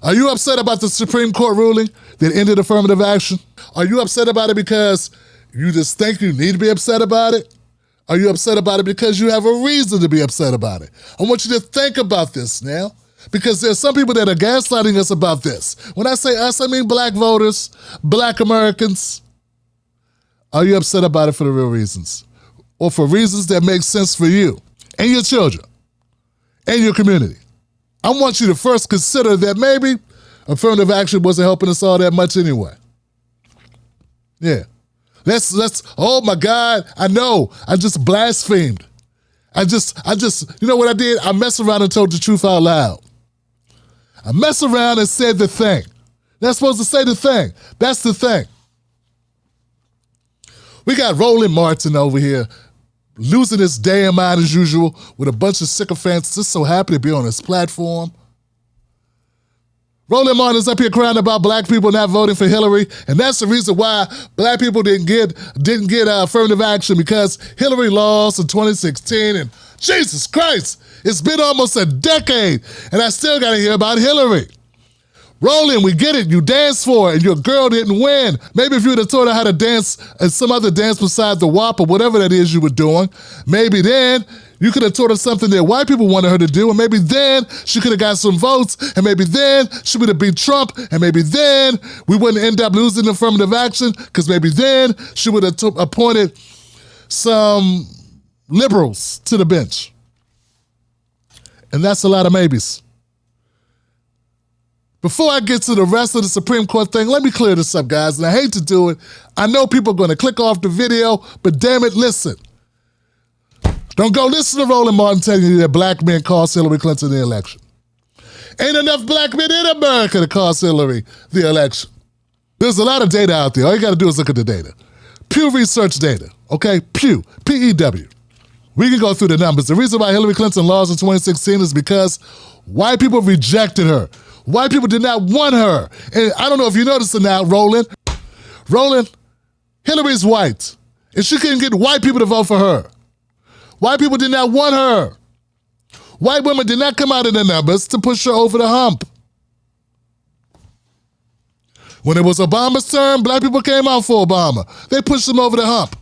Are you upset about the Supreme Court ruling that ended affirmative action? Are you upset about it because you just think you need to be upset about it? Are you upset about it because you have a reason to be upset about it? I want you to think about this now, because there's some people that are gaslighting us about this. When I say us, I mean black voters, black Americans. Are you upset about it for the real reasons? Or for reasons that make sense for you and your children and your community? I want you to first consider that maybe affirmative action wasn't helping us all that much anyway. Yeah. Let's, oh my God, I know, I just blasphemed. I just, you know what I did? I messed around and told the truth out loud. I messed around and said the thing. They're supposed to say the thing. That's the thing. We got Roland Martin over here losing his damn mind as usual with a bunch of sycophants just so happy to be on his platform. Roland Martin is up here crying about black people not voting for Hillary, and that's the reason why black people didn't get affirmative action, because Hillary lost in 2016, and Jesus Christ, it's been almost a decade, and I still gotta hear about Hillary. Roland, we get it, you danced for it, and your girl didn't win. Maybe if you would have taught her how to dance and some other dance besides the WAP or whatever that is you were doing, maybe then you could have taught her something that white people wanted her to do, and maybe then she could have got some votes, and maybe then she would have beat Trump, and maybe then we wouldn't end up losing affirmative action, because maybe then she would have appointed some liberals to the bench. And that's a lot of maybes. Before I get to the rest of the Supreme Court thing, let me clear this up, guys, and I hate to do it. I know people are going to click off the video, but damn it, listen. Don't go listen to Roland Martin telling you that black men cost Hillary Clinton the election. Ain't enough black men in America to cost Hillary the election. There's a lot of data out there. All you got to do is look at the data. Pew Research data, okay? Pew, P-E-W. We can go through the numbers. The reason why Hillary Clinton lost in 2016 is because white people rejected her. White people did not want her. And I don't know if you noticed it now, Roland. Hillary's white, and she couldn't get white people to vote for her. White people did not want her. White women did not come out in the numbers to push her over the hump. When it was Obama's turn, black people came out for Obama. They pushed him over the hump.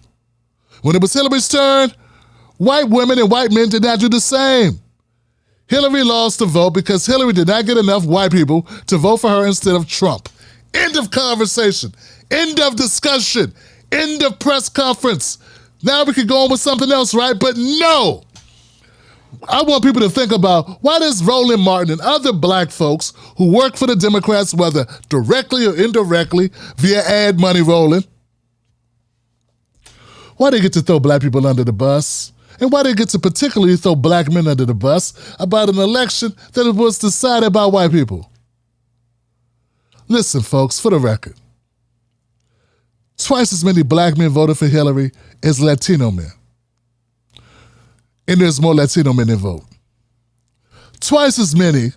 When it was Hillary's turn, white women and white men did not do the same. Hillary lost the vote because Hillary did not get enough white people to vote for her instead of Trump. End of conversation. End of discussion. End of press conference. Now we can go on with something else, right? But no. I want people to think about, why does Roland Martin and other black folks who work for the Democrats, whether directly or indirectly via ad money rolling, why they get to throw black people under the bus? And why they get to particularly throw black men under the bus about an election that was decided by white people? Listen, folks, for the record, twice as many black men voted for Hillary as Latino men. And there's more Latino men than vote. Twice as many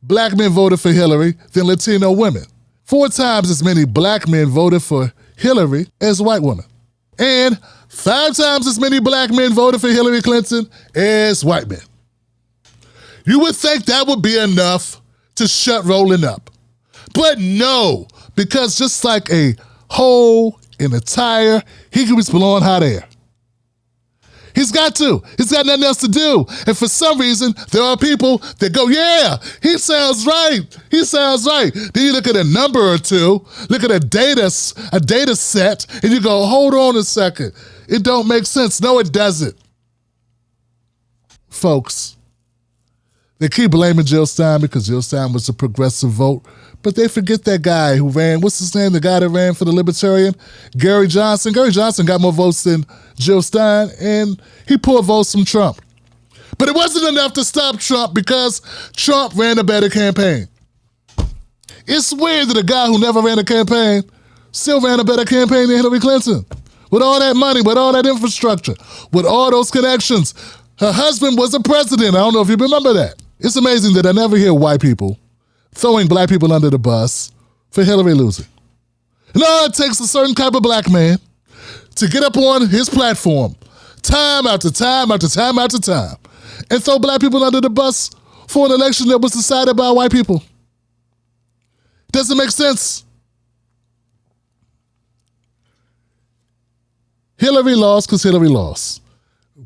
black men voted for Hillary than Latino women. 4 times as many black men voted for Hillary as white women. And 5 times as many black men voted for Hillary Clinton as white men. You would think that would be enough to shut Roland up. But no, because just like a hole in a tire, he can be blowing hot air. He's got to. He's got nothing else to do. And for some reason, there are people that go, yeah, he sounds right. He sounds right. Then you look at a number or two, look at a data set, and you go, hold on a second. It don't make sense. No, it doesn't. Folks, they keep blaming Jill Stein because Jill Stein was a progressive vote, but they forget that guy who ran, what's his name, the guy that ran for the Libertarian? Gary Johnson. Gary Johnson got more votes than Jill Stein, and he pulled votes from Trump. But it wasn't enough to stop Trump because Trump ran a better campaign. It's weird that a guy who never ran a campaign still ran a better campaign than Hillary Clinton. With all that money, with all that infrastructure, with all those connections. Her husband was a president. I don't know if you remember that. It's amazing that I never hear white people throwing black people under the bus for Hillary losing. No, it takes a certain type of black man to get up on his platform time after time after time after time and throw black people under the bus for an election that was decided by white people. Does it make sense? Hillary lost because Hillary lost.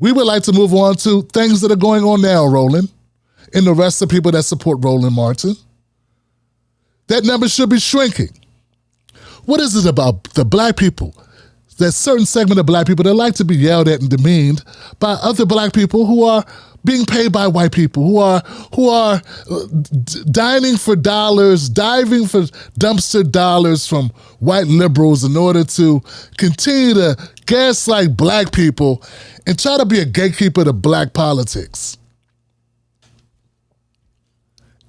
We would like to move on to things that are going on now, Roland, and the rest of the people that support Roland Martin. That number should be shrinking. What is it about the black people? There's certain segment of black people that like to be yelled at and demeaned by other black people who are being paid by white people, who are dining for dollars, diving for dumpster dollars from white liberals in order to continue to gaslight black people and try to be a gatekeeper to black politics.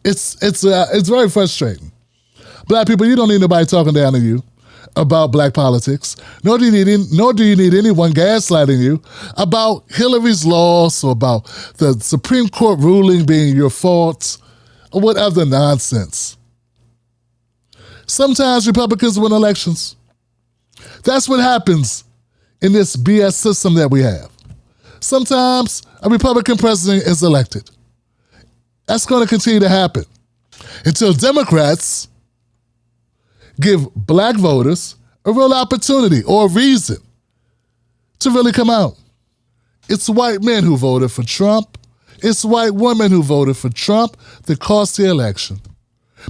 It's very frustrating. Black people, you don't need nobody talking down to you about black politics, nor do you need anyone gaslighting you about Hillary's loss or about the Supreme Court ruling being your fault or what other nonsense. Sometimes Republicans win elections. That's what happens in this BS system that we have. Sometimes a Republican president is elected. That's going to continue to happen until Democrats give black voters a real opportunity or a reason to really come out. It's white men who voted for Trump. It's white women who voted for Trump that cost the election.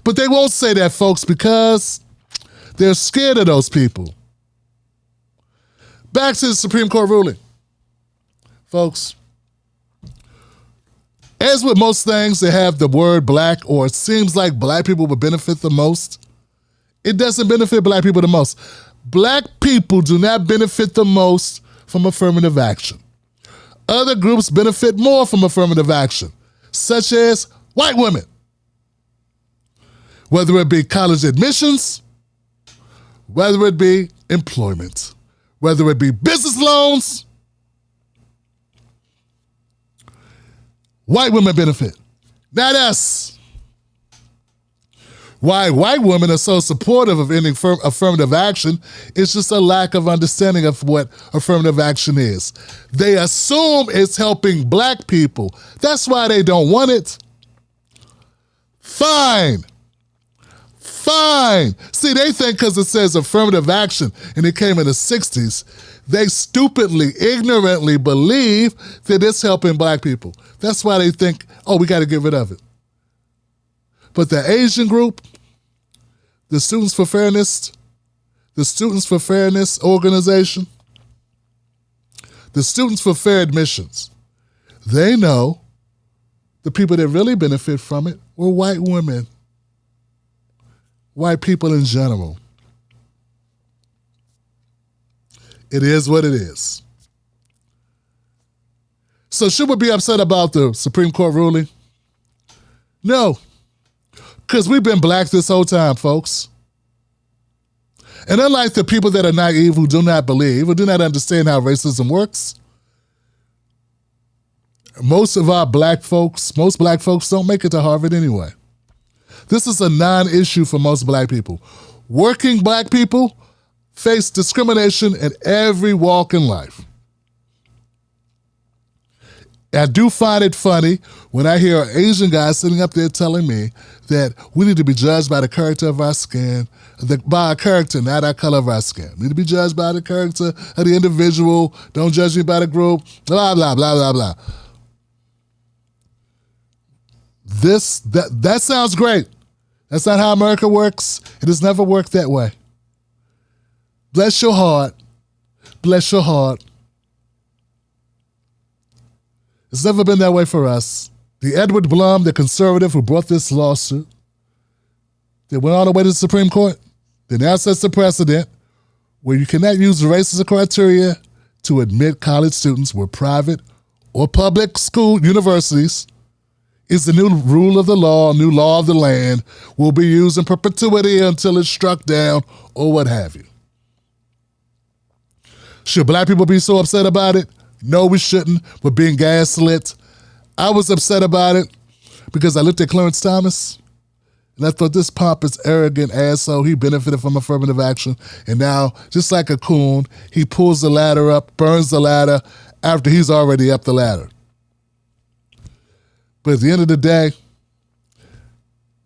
But they won't say that, folks, because they're scared of those people. Back to the Supreme Court ruling. Folks, as with most things that have the word black or it seems like black people would benefit the most, it doesn't benefit black people the most. Black people do not benefit the most from affirmative action. Other groups benefit more from affirmative action, such as white women. Whether it be college admissions, whether it be employment, whether it be business loans, white women benefit, not us. Why white women are so supportive of ending affirmative action is just a lack of understanding of what affirmative action is. They assume it's helping black people. That's why they don't want it. Fine. See, they think because it says affirmative action and it came in the 60s, they stupidly, ignorantly believe that it's helping black people. That's why they think, oh, we got to get rid of it. But the Asian group, the Students for Fairness organization, the Students for Fair Admissions, they know the people that really benefit from it were white women, white people in general. It is what it is. So should we be upset about the Supreme Court ruling? No. Because we've been black this whole time, folks. And unlike the people that are naive, who do not believe, or do not understand how racism works, most black folks don't make it to Harvard anyway. This is a non-issue for most black people. Working black people face discrimination in every walk in life. I do find it funny when I hear an Asian guy sitting up there telling me that we need to be judged by the character of our skin, by our character, not our color of our skin. We need to be judged by the character of the individual. Don't judge me by the group, blah, blah, blah, blah, blah. That sounds great. That's not how America works. It has never worked that way. Bless your heart. Bless your heart. It's never been that way for us. The Edward Blum, the conservative who brought this lawsuit, they went all the way to the Supreme Court. They now sets the precedent where you cannot use race as a criteria to admit college students where private or public school universities is the new rule of the law, new law of the land, will be used in perpetuity until it's struck down or what have you. Should black people be so upset about it? No, we shouldn't. We're being gaslit. I was upset about it because I looked at Clarence Thomas and I thought this pompous, arrogant asshole, he benefited from affirmative action. And now, just like a coon, he pulls the ladder up, burns the ladder after he's already up the ladder. But at the end of the day,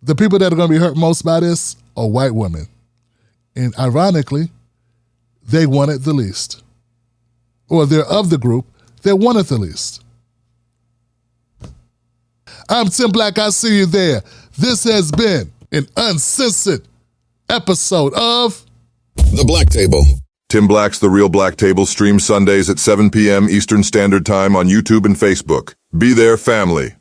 The people that are going to be hurt most by this are white women. And ironically, they want it the least. Or they're of the group that want it the least. I'm Tim Black. I see you there. This has been an uncensored episode of The Black Table. Tim Black's The Real Black Table streams Sundays at 7 p.m. Eastern Standard Time on YouTube and Facebook. Be there, family.